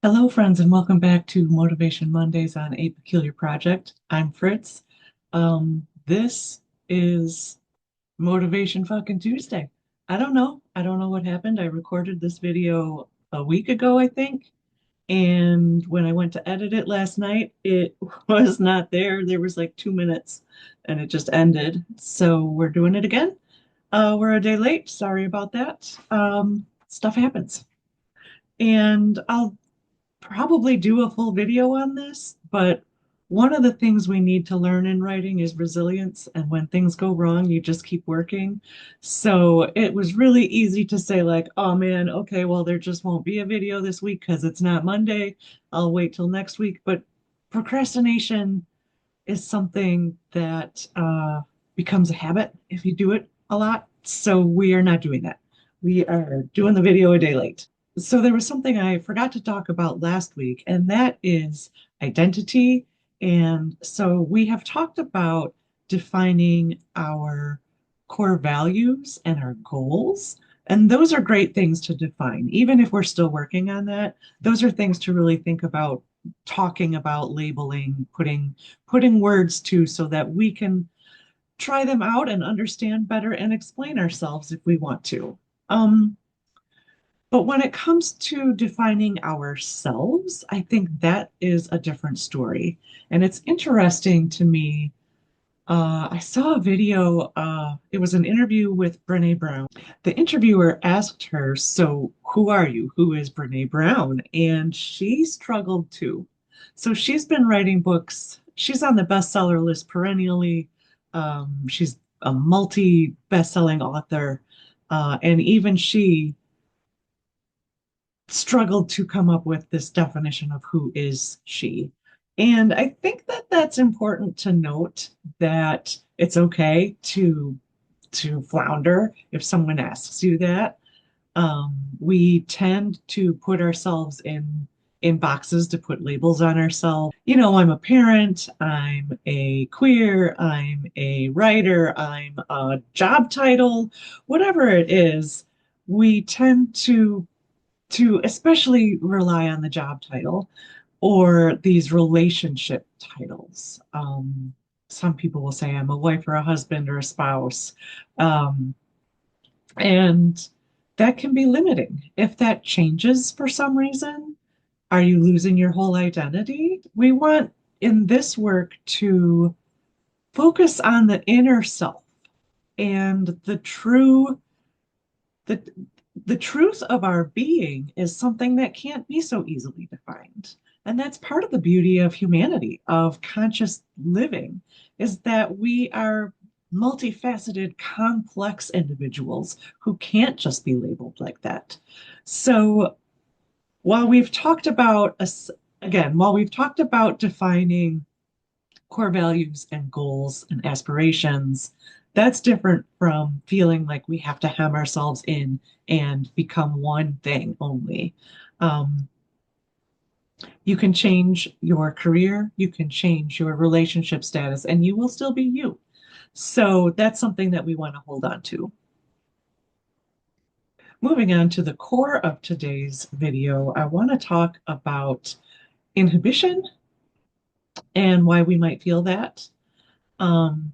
Hello, friends, and welcome back to Motivation Mondays on A Peculiar Project. I'm Fritz. This is Motivation fucking Tuesday. I don't know. I don't know what happened. I recorded this video a week ago, I think. And when I went to edit it last night, it was not there. There was like 2 minutes and it just ended. So we're doing it again. We're a day late. Sorry about that. Stuff happens. And I'll probably do a full video on this, but one of the things we need to learn in writing is resilience. And when things go wrong, you just keep working. So it was really easy to say, like, oh man, okay, well, there just won't be a video this week because it's not Monday. I'll wait till next week. But procrastination is something that becomes a habit if you do it a lot. So we are not doing that. We are doing the video a day late. So there was something I forgot to talk about last week, and that is identity. And so we have talked about defining our core values and our goals. And those are great things to define. Even if we're still working on that, those are things to really think about, talking about, labeling, putting words to, so that we can try them out and understand better and explain ourselves if we want to. Um, but when it comes to defining ourselves, I think that is a different story. And it's interesting to me. I saw a video, it was an interview with Brene Brown. The interviewer asked her, so who are you? Who is Brene Brown? And she struggled too. So she's been writing books. She's on the bestseller list perennially. She's a multi best-selling author. And even she struggled to come up with this definition of who is she. And I think that that's important to note, that it's okay to flounder if someone asks you that. We tend to put ourselves in boxes, to put labels on ourselves. You know, I'm a parent, I'm a queer, I'm a writer, I'm a job title, whatever it is. We tend to especially rely on the job title or these relationship titles. Some people will say I'm a wife or a husband or a spouse. Um, and that can be limiting. If that changes for some reason, are you losing your whole identity? We want in this work to focus on the inner self and the the truth of our being is something that can't be so easily defined. And that's part of the beauty of humanity, of conscious living, is that we are multifaceted, complex individuals who can't just be labeled like that. So while we've talked about, again, while we've talked about defining core values and goals and aspirations, that's different from feeling like we have to hem ourselves in and become one thing only. Um, you can change your career, you can change your relationship status, and you will still be you. So that's something that we want to hold on to. Moving on to the core of today's video, I want to talk about inhibition and why we might feel that. Um,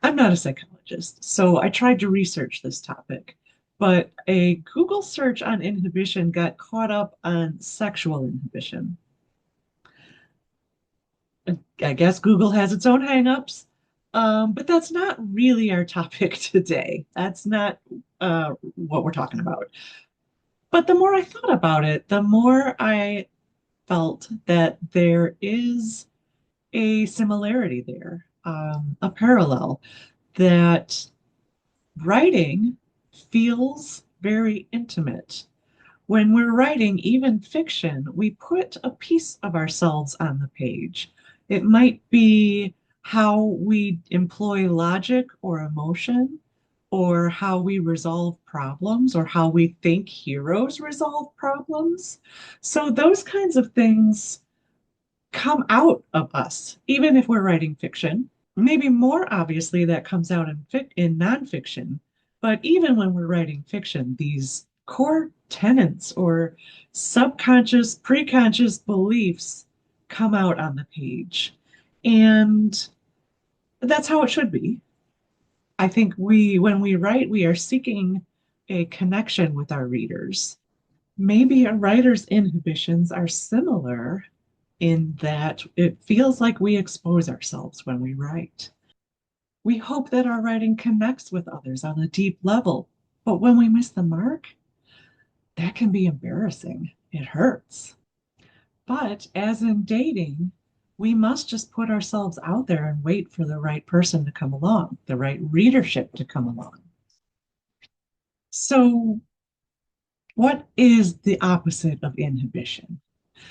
I'm not a psychologist, so I tried to research this topic, but a Google search on inhibition got caught up on sexual inhibition. I guess Google has its own hangups, but that's not really our topic today. That's not what we're talking about. But the more I thought about it, the more I felt that there is a similarity there, a parallel, that writing feels very intimate. When we're writing, even fiction, we put a piece of ourselves on the page. It might be how we employ logic or emotion, or how we resolve problems, or how we think heroes resolve problems. So those kinds of things come out of us, even if we're writing fiction. Maybe more obviously that comes out in nonfiction, but even when we're writing fiction, these core tenets or subconscious, preconscious beliefs come out on the page. And that's how it should be. I think when we write, we are seeking a connection with our readers. Maybe a writer's inhibitions are similar in that it feels like we expose ourselves when we write. We hope that our writing connects with others on a deep level, but when we miss the mark, that can be embarrassing. It hurts. But as in dating, we must just put ourselves out there and wait for the right person to come along, the right readership to come along. So, what is the opposite of inhibition?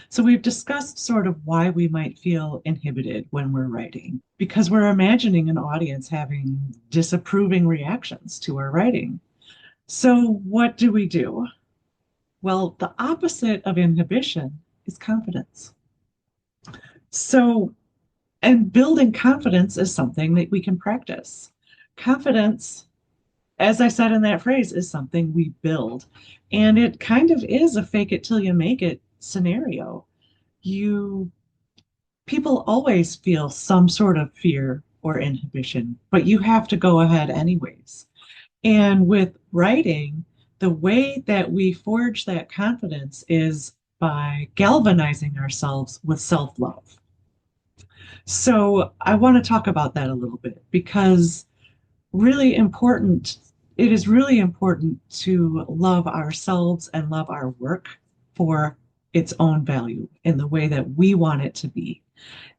So, we've discussed sort of why we might feel inhibited when we're writing, because we're imagining an audience having disapproving reactions to our writing. So, what do we do? Well, the opposite of inhibition is confidence. So, and building confidence is something that we can practice. Confidence, as I said in that phrase, is something we build. And it kind of is a fake it till you make it scenario. You People always feel some sort of fear or inhibition, but you have to go ahead anyways. And with writing, the way that we forge that confidence is by galvanizing ourselves with self-love. So I want to talk about that a little bit because really important, it is really important to love ourselves and love our work for its own value in the way that we want it to be.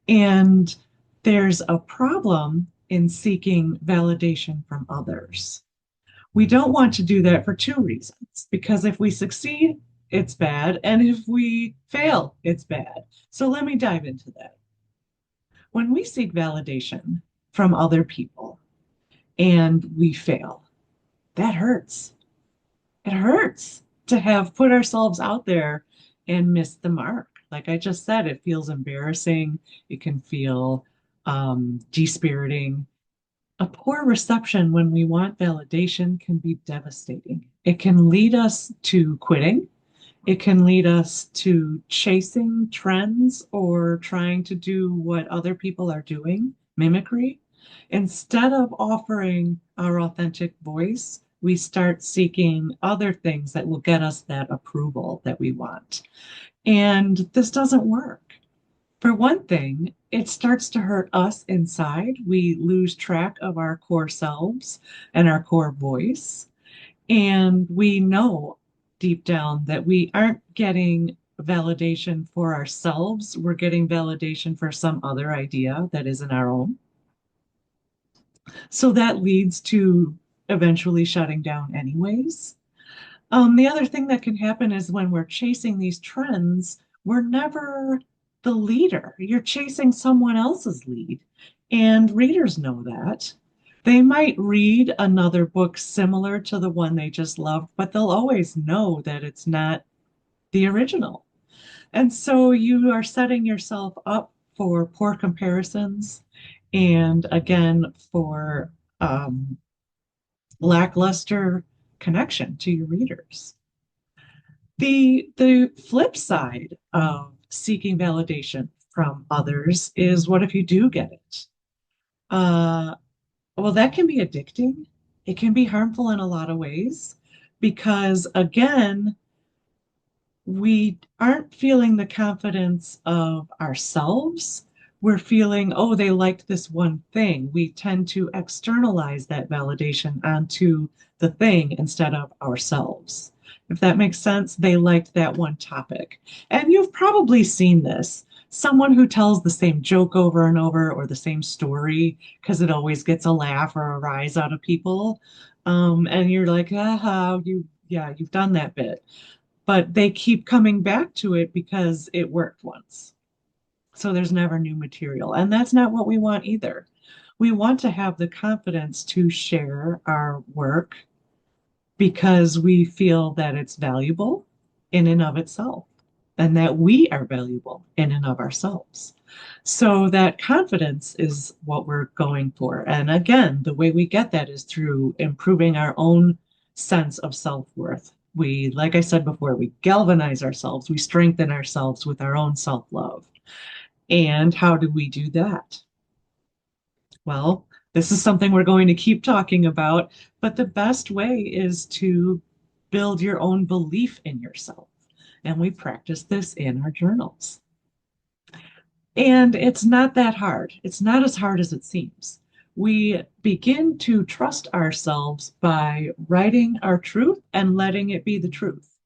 And there's a problem in seeking validation from others. We don't want to do that for two reasons. Because if we succeed, it's bad. And if we fail, it's bad. So let me dive into that. When we seek validation from other people and we fail, that hurts. It hurts to have put ourselves out there and missed the mark. Like I just said, it feels embarrassing. It can feel dispiriting. A poor reception when we want validation can be devastating. It can lead us to quitting. It can lead us to chasing trends or trying to do what other people are doing, mimicry. Instead of offering our authentic voice, we start seeking other things that will get us that approval that we want. And this doesn't work. For one thing, it starts to hurt us inside. We lose track of our core selves and our core voice. And we know deep down that we aren't getting validation for ourselves. We're getting validation for some other idea that isn't our own. So that leads to eventually shutting down anyways. The other thing that can happen is when we're chasing these trends, we're never the leader. You're chasing someone else's lead. And readers know that. They might read another book similar to the one they just loved, but they'll always know that it's not the original. And so you are setting yourself up for poor comparisons and again for lackluster connection to your readers. The flip side of seeking validation from others is what if you do get it? Uh, well, that can be addicting. It can be harmful in a lot of ways because, again, we aren't feeling the confidence of ourselves. We're feeling, oh, they liked this one thing. We tend to externalize that validation onto the thing instead of ourselves. If that makes sense, they liked that one topic. And you've probably seen this. Someone who tells the same joke over and over or the same story because it always gets a laugh or a rise out of people. And you're like, yeah, you've done that bit, but they keep coming back to it because it worked once. So there's never new material. And that's not what we want either. We want to have the confidence to share our work because we feel that it's valuable in and of itself and that we are valuable in and of ourselves. So that confidence is what we're going for. And again, the way we get that is through improving our own sense of self-worth Like I said before, we galvanize ourselves, we strengthen ourselves with our own self-love. And how do we do that? Well, this is something we're going to keep talking about, but the best way is to build your own belief in yourself. And we practice this in our journals. And it's not that hard. It's not as hard as it seems. We begin to trust ourselves by writing our truth and letting it be the truth.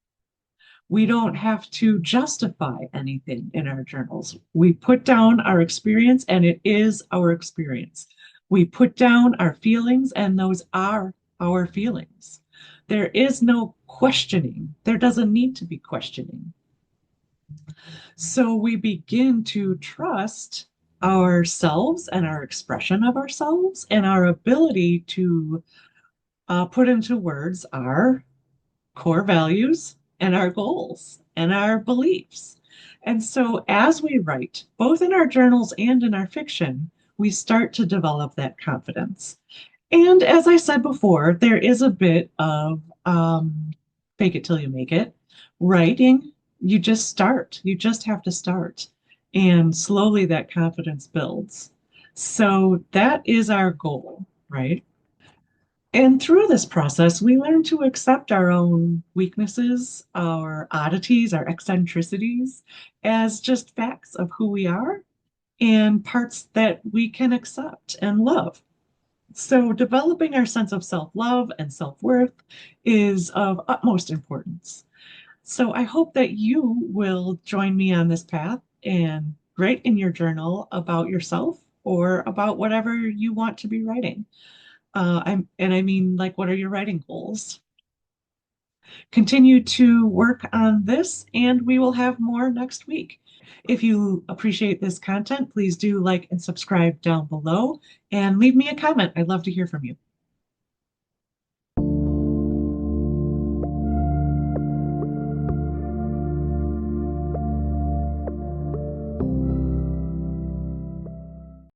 We don't have to justify anything in our journals. We put down our experience, and it is our experience. We put down our feelings, and those are our feelings. There is no questioning. There doesn't need to be questioning. So we begin to trust ourselves and our expression of ourselves and our ability to put into words our core values and our goals and our beliefs. And so as we write, both in our journals and in our fiction, we start to develop that confidence. And as I said before, there is a bit of fake it till you make it. Writing, you just start. You just have to start. And slowly that confidence builds. So that is our goal, right? And through this process, we learn to accept our own weaknesses, our oddities, our eccentricities as just facts of who we are and parts that we can accept and love. So, developing our sense of self love and self worth is of utmost importance. So, I hope that you will join me on this path and write in your journal about yourself or about whatever you want to be writing. I mean, like, what are your writing goals? Continue to work on this, and we will have more next week. If you appreciate this content, please do like and subscribe down below and leave me a comment. I'd love to hear from you.